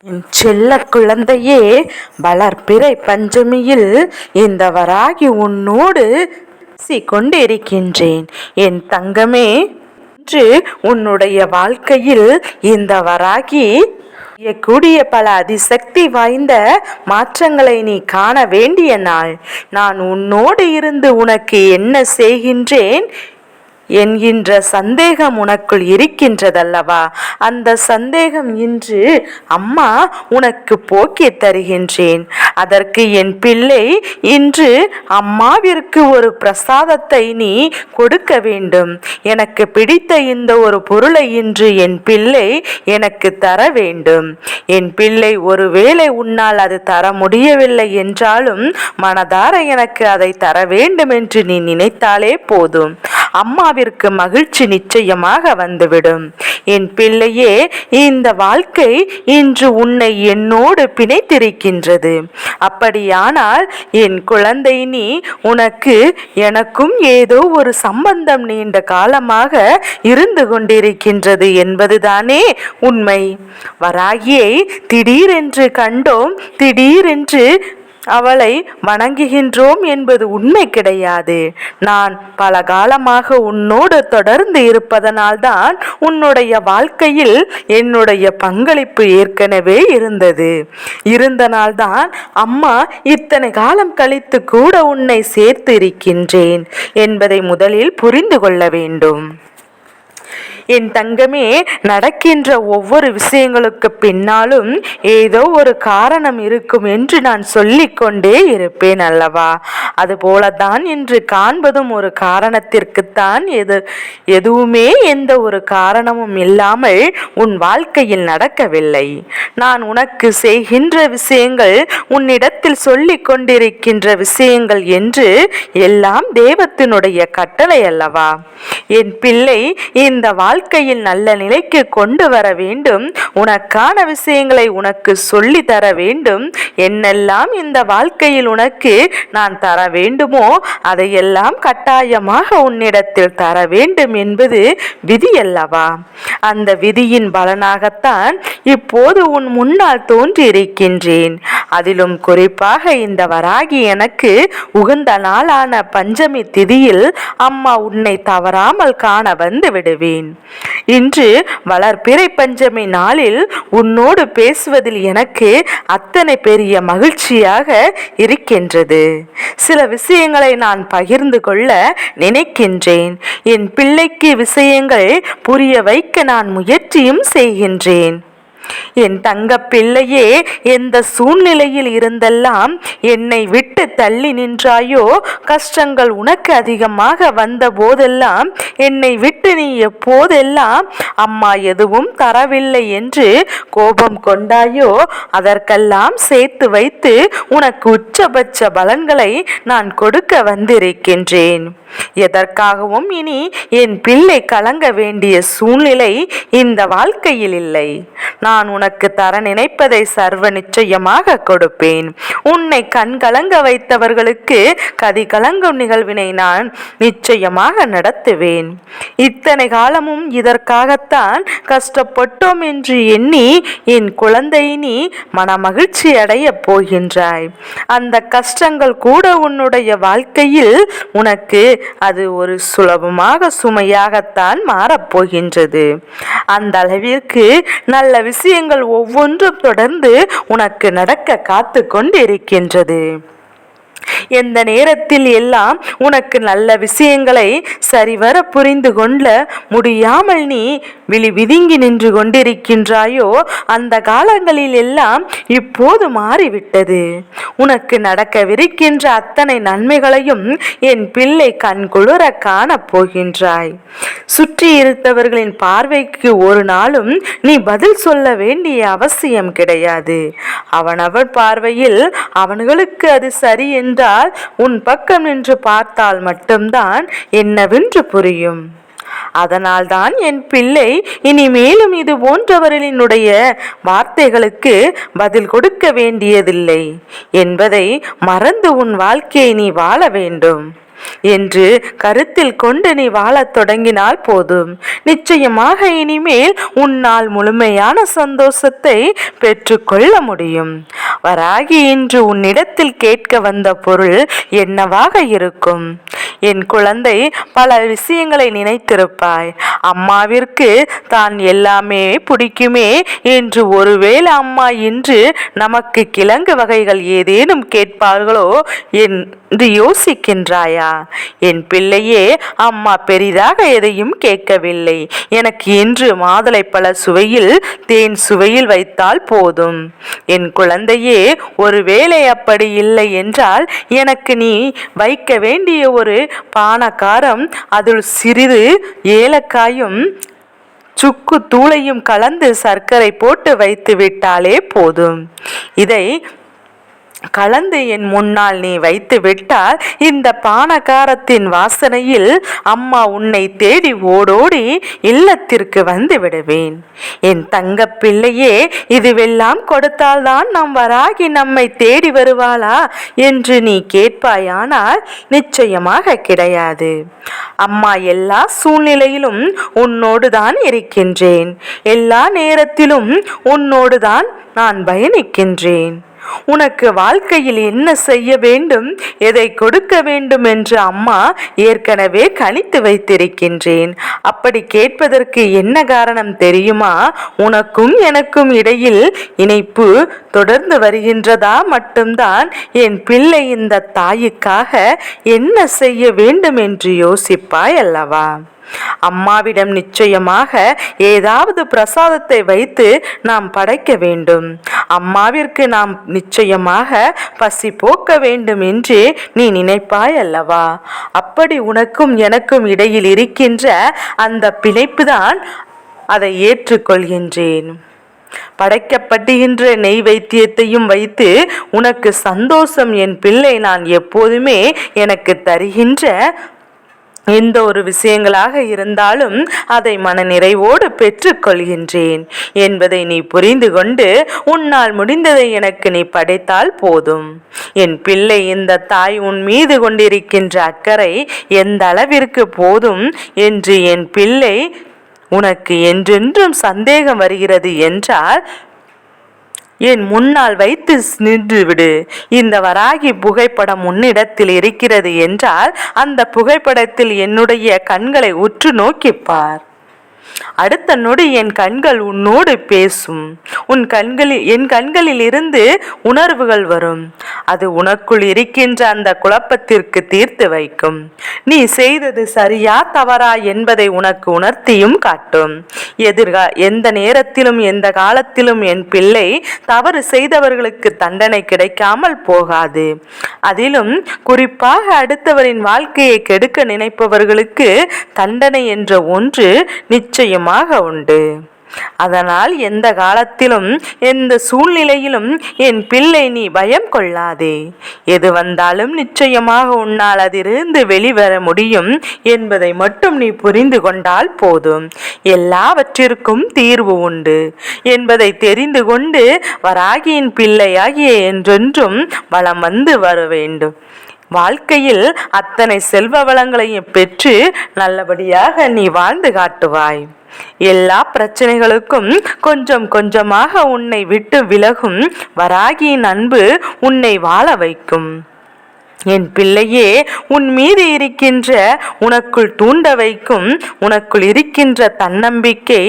என் செல்ல குழந்தையே, வளர்பிறை பஞ்சமியில் இந்த வராகி உன்னோடு கொண்டிருக்கின்றேன். என் தங்கமே, இன்று உன்னுடைய வாழ்க்கையில் இந்த வராகி கூடிய பல அதிசக்தி வாய்ந்த மாற்றங்களை நீ காண வேண்டிய நாள். நான் உன்னோடு இருந்து உனக்கு என்ன செய்கின்றேன் என்கின்ற சந்தேகம் உனக்குள் இருக்கின்றதல்லவா? அந்த சந்தேகம் இன்று அம்மா உனக்கு போக்கி தருகின்றேன். அதற்கு என் பிள்ளை, இன்று அம்மாவிற்கு ஒரு பிரசாதத்தை நீ கொடுக்க வேண்டும். எனக்கு பிடித்த இந்த ஒரு பொருளை இன்று என் பிள்ளை எனக்கு தர வேண்டும். என் பிள்ளை, ஒருவேளை உன்னால் அது தர முடியவில்லை என்றாலும் மனதார எனக்கு அதை தர வேண்டும் என்று நீ நினைத்தாலே போதும். அம்மாவிற்கு மகிழ்ச்சி நிச்சயமாக வந்துவிடும். என் பிள்ளையே, இந்த வாழ்க்கை இன்று உன்னை என்னோடு பிணைத்திருக்கின்றது. அப்படியானால் என் குழந்தை, நீ உனக்கு எனக்கும் ஏதோ ஒரு சம்பந்தம் நீண்ட காலமாக இருந்து கொண்டிருக்கின்றது என்பதுதானே உண்மை. வராகியை திடீரென்று கண்டோம், திடீரென்று அவளை வணங்குகின்றோம் என்பது உண்மை கிடையாது. நான் பல காலமாக உன்னோடு தொடர்ந்து இருப்பதனால்தான் உன்னுடைய வாழ்க்கையில் என்னுடைய பங்களிப்பு ஏற்கனவே இருந்தனால்தான் அம்மா இத்தனை காலம் கழித்து கூட உன்னை சேர்த்து இருக்கின்றேன் என்பதை முதலில் புரிந்து கொள்ள வேண்டும். என் தங்கமே, நடக்கின்ற ஒவ்வொரு விஷயங்களுக்கு பின்னாலும் ஏதோ ஒரு காரணம் இருக்கும் என்று நான் சொல்லிக்கொண்டே இருப்பேன் அல்லவா? அதுபோலதான் இன்று காண்பதும் ஒரு காரணத்திற்குத்தான். எதுவுமே எந்த ஒரு காரணமும் இல்லாமல் உன் வாழ்க்கையில் நடக்கவில்லை. நான் உனக்கு செய்கின்ற விஷயங்கள், உன்னிடத்தில் சொல்லிக் கொண்டிருக்கின்ற விஷயங்கள் என்று எல்லாம் தெய்வத்தினுடைய கட்டளை அல்லவா? என் பிள்ளை, இந்த வாழ்க்கையில் நல்ல நிலைக்கு கொண்டு வர வேண்டும். உனக்கான விஷயங்களை உனக்கு சொல்லி தர வேண்டும். என்னெல்லாம் இந்த வாழ்க்கையில் உனக்கு நான் தர வேண்டுமோ அதையெல்லாம் கட்டாயமாக உன்னிடத்தில் தர வேண்டும் என்பது விதி அல்லவா? அந்த விதியின் பலனாகத்தான் இப்போது உன் முன்னால் தோன்றி இருக்கின்றேன். அதிலும் குறிப்பாக இந்த வராகி எனக்கு உகந்த நாளான பஞ்சமி திதியில் அம்மா உன்னை தவறாமல் காண வந்து விடுவேன். இன்று வளர்பிறை பஞ்சமி நாளில் உன்னோடு பேசுவதில் எனக்கு அத்தனை பெரிய மகிழ்ச்சியாக இருக்கின்றது. சில விஷயங்களை நான் பகிர்ந்து கொள்ள நினைக்கின்றேன். என் பிள்ளைக்கு விஷயங்கள் புரிய வைக்க நான் முயற்சியும் செய்கின்றேன். என் தங்க பிள்ளையே, எந்த சூழ்நிலையில் இருந்தெல்லாம் என்னை விட்டு தள்ளி நின்றாயோ, கஷ்டங்கள் உனக்கு அதிகமாக வந்த போதெல்லாம் என்னை விட்டு நீ எப்போதெல்லாம் அம்மா எதுவும் தரவில்லை என்று கோபம் கொண்டாயோ, அதற்கெல்லாம் சேர்த்து வைத்து உனக்கு உச்சபட்ச பலன்களை நான் கொடுக்க வந்திருக்கின்றேன். எதற்காகவும் இனி என் பிள்ளை கலங்க வேண்டிய சூழ்நிலை இந்த வாழ்க்கையில் இல்லை. நான் உனக்கு தர நினைப்பதை சர்வ நிச்சயமாக கொடுப்பேன். உன்னை கண் கலங்க வைத்தவர்களுக்கு கதி கலங்கும் நிகழ்வினை நான் நிச்சயமாக நடத்துவேன். இத்தனை காலமும் இதற்காகத்தான் கஷ்டப்பட்டோம் என்று எண்ணி என் குழந்தை, நீ மன மகிழ்ச்சி அடைய போகின்றாய். அந்த கஷ்டங்கள் கூட உன்னுடைய வாழ்க்கையில் உனக்கு அது ஒரு சுலபமாக சுமையாகத்தான் மாறப்போகின்றது. அந்த அளவிற்கு நல்ல விஷயங்கள் ஒவ்வொன்றும் தொடர்ந்து உனக்கு நடக்க காத்து கொண்டிருக்கின்றது. எந்த நேரத்தில் எல்லாம் உனக்கு நல்ல விஷயங்களை சரிவர புரிந்து கொள்ள முடியாமல் நீ விதிங்கி நின்று கொண்டிருக்கின்றாயோ, அந்த காலங்களில் எல்லாம் இப்போது மாறிவிட்டது. உனக்கு நடக்கவிருக்கின்ற அத்தனை நன்மைகளையும் என் பிள்ளை கண்குளிர காணப் போகின்றாய். சுற்றி இருந்தவர்களின் பார்வைக்கு ஒரு நாளும் நீ பதில் சொல்ல வேண்டிய அவசியம் கிடையாது. அவனவன் பார்வையில் அவன்களுக்கு அது சரி என்றால் உன் பக்கம் நின்று பார்த்தால் மட்டும்தான் என்னவென்று புரியும். அதனால்தான் என் பிள்ளை, இனிமேலும் இது போன்றவர்களினுடைய வார்த்தைகளுக்கு பதில் கொடுக்க வேண்டியதில்லை என்பதை மறந்து உன் வாழ்க்கையை நீ வாழ வேண்டும். என்று கருத்தில் கொண்டு நீ வாழத் தொடங்கினால் போதும். நிச்சயமாக இனிமேல் உன்னால் முழுமையான சந்தோஷத்தை பெற்றுக்கொள்ள முடியும். வராகி, இன்று உன்னிடத்தில் கேட்க வந்த பொருள் என்னவாக இருக்கும்? என் குழந்தை, பல விஷயங்களை நினைத்திருப்பாய். அம்மாவிற்கு தான் எல்லாமே பிடிக்குமே என்று ஒருவேளை அம்மா இன்று நமக்கு கிழங்கு வகைகள் ஏதேனும் கேட்பார்களோ என்று யோசிக்கின்றாயா? என் பிள்ளையே, அம்மா பெரிதாக எதையும் கேட்கவில்லை. எனக்கு இன்று மாதுளைப்பழ சுவையில் தேன் சுவையில் வைத்தால் போதும். என் குழந்தையே, ஒருவேளை அப்படி இல்லை என்றால் எனக்கு நீ வைக்க வேண்டிய ஒரு பானகாரம், அதில் சிறிது ஏலக்காயும் சுக்கு தூளையும் கலந்து சர்க்கரை போட்டு வைத்து விட்டாலே போதும். இதை கலந்து என் முன்னால் நீ வைத்து விட்டால் இந்த பானகாரத்தின் வாசனையில் அம்மா உன்னை தேடி ஓடோடி இல்லத்திற்கு வந்து விடுவேன். என் தங்க பிள்ளையே, இதுவெல்லாம் கொடுத்தால்தான் நம் வராகி நம்மை தேடி வருவாளா என்று நீ கேட்பாயானால் நிச்சயமாக கிடையாது. அம்மா எல்லா சூழ்நிலையிலும் உன்னோடு தான் இருக்கின்றேன். எல்லா நேரத்திலும் உன்னோடு தான் நான் பயணிக்கின்றேன். உனக்கு வாழ்க்கையில் என்ன செய்ய வேண்டும், எதை கொடுக்க வேண்டும் என்று அம்மா ஏற்கனவே கணித்து வைத்திருக்கின்றேன். அப்படி கேட்பதற்கு என்ன காரணம் தெரியுமா? உனக்கும் எனக்கும் இடையில் இணைப்பு தொடர்ந்து வருகின்றதா மட்டும்தான் என் பிள்ளை இந்த தாய்க்காக என்ன செய்ய வேண்டும் என்று யோசிப்பாய் அல்லவா? அம்மாவிடம் நிச்சயமாக ஏதாவது பிரசாதத்தை வைத்து நாம் படைக்க வேண்டும். அம்மாவிற்கு நாம் நிச்சயமாக பசி போக்க வேண்டும் என்று நீ நினைப்பாய் அல்லவா? அப்படி உனக்கும் எனக்கும் இடையில் இருக்கின்ற அந்த பிணைப்புதான் அதை ஏற்றுக்கொள்கின்றேன். படைக்கப்படுகின்ற நெய் வைத்தியத்தையும் வைத்து உனக்கு சந்தோஷம் என் பிள்ளை நான் எப்போதுமே எனக்கு தருகின்ற எந்த ஒரு விஷயங்களாக இருந்தாலும் அதை மன நிறைவோடு பெற்றுக்கொள்கின்றேன் என்பதை நீ புரிந்து கொண்டு உன்னால் முடிந்ததை எனக்கு நீ படைத்தால் போதும். என் பிள்ளை, இந்த தாய் உன் மீது கொண்டிருக்கின்ற அக்கறை எந்த அளவிற்கு போதும் என்று என் பிள்ளை உனக்கு என்றென்றும் சந்தேகம் வருகிறது என்றால் என் முன்னால் வைத்து நின்று விடு. இந்த வராகி புகைப்படம் உன்னிடத்தில் இருக்கிறது என்றால் அந்த புகைப்படத்தில் என்னுடைய கண்களை உற்று நோக்கிப்பார். அடுத்த நொடி என் கண்கள் உன்னோடு பேசும். என் கண்களில் இருந்து உணர்வுகள் வரும். அது உனக்குள் இருக்கின்ற அந்த குழப்பத்திற்கு தீர்த்து வைக்கும். நீ செய்தது சரியா தவறா என்பதை உனக்கு உணர்த்தியும் காட்டும். எந்த நேரத்திலும் எந்த காலத்திலும் என் பிள்ளை தவறு செய்தவர்களுக்கு தண்டனை கிடைக்காமல் போகாது. அதிலும் குறிப்பாக அடுத்தவரின் வாழ்க்கையை கெடுக்க நினைப்பவர்களுக்கு தண்டனை என்ற ஒன்று நிச்சயமாக உண்டு. அதனால் எந்த காலத்திலும் எந்த சூழ்நிலையிலும் என் பிள்ளை நீ பயம் கொள்ளாதே. எது வந்தாலும் நிச்சயமாக உன்னால் அதிலிருந்து வெளிவர முடியும் என்பதை மட்டும் நீ புரிந்து கொண்டால் போதும். எல்லாவற்றிற்கும் தீர்வு உண்டு என்பதை தெரிந்து கொண்டு வராகியின் பிள்ளையாகிய என்றென்றும் வலம் வந்து வர வேண்டும். வாழ்க்கையில் அத்தனை செல்வ வளங்களையும் பெற்று நல்லபடியாக நீ வாழ்ந்து காட்டுவாய். எல்லா பிரச்சனைகளுக்கும் கொஞ்சம் கொஞ்சமாக உன்னை விட்டு விலகும் வராகியின் அன்பு உன்னை வாழ வைக்கும். என் பிள்ளையே, உன் மீது இருக்கின்ற உனக்குள் தூண்ட வைக்கும் உனக்குள் இருக்கின்ற தன்னம்பிக்கை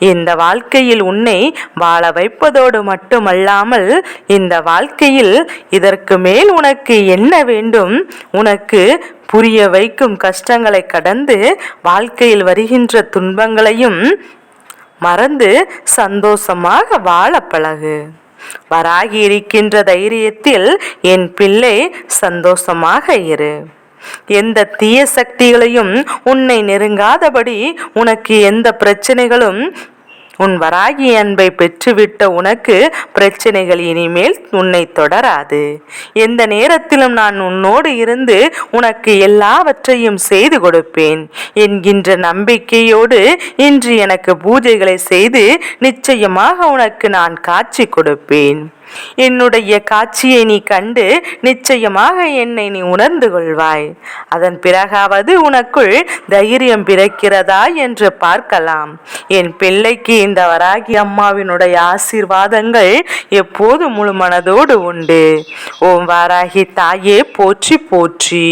இந்த வாழ்க்கையில் உன்னை வாழ வைப்பதோடு மட்டுமல்லாமல் இந்த வாழ்க்கையில் இதற்கு மேல் உனக்கு என்ன வேண்டும் உனக்கு புரிய வைக்கும். கஷ்டங்களை கடந்து வாழ்க்கையில் வருகின்ற துன்பங்களையும் மறந்து சந்தோஷமாக வாழ பழகு. வராகி இருக்கின்ற தைரியத்தில் என் பிள்ளை சந்தோஷமாக இரு. எந்த தீய சக்திகளையும் உன்னை நெருங்காதபடி உனக்கு எந்த பிரச்சனைகளும் உன் வராகி அன்பை பெற்றுவிட்ட உனக்கு பிரச்சனைகள் இனிமேல் உன்னை தொடராது. எந்த நேரத்திலும் நான் உன்னோடு இருந்து உனக்கு எல்லாவற்றையும் செய்து கொடுப்பேன் என்கின்ற நம்பிக்கையோடு இன்று எனக்கு பூஜைகளை செய்து நிச்சயமாக உனக்கு நான் காட்சி கொடுப்பேன். என்னுடைய காட்சியை நீ கண்டு நிச்சயமாக என்னை நீ உணர்ந்து கொள்வாய். அதன் பிறகாவது உனக்குள் தைரியம் பிறக்கிறதா என்று பார்க்கலாம். என் பிள்ளைக்கு இந்த வராகி அம்மாவினுடைய ஆசீர்வாதங்கள் எப்போது முழு மனதோடு உண்டு. ஓம் வாராகி தாயே போற்றி போற்றி.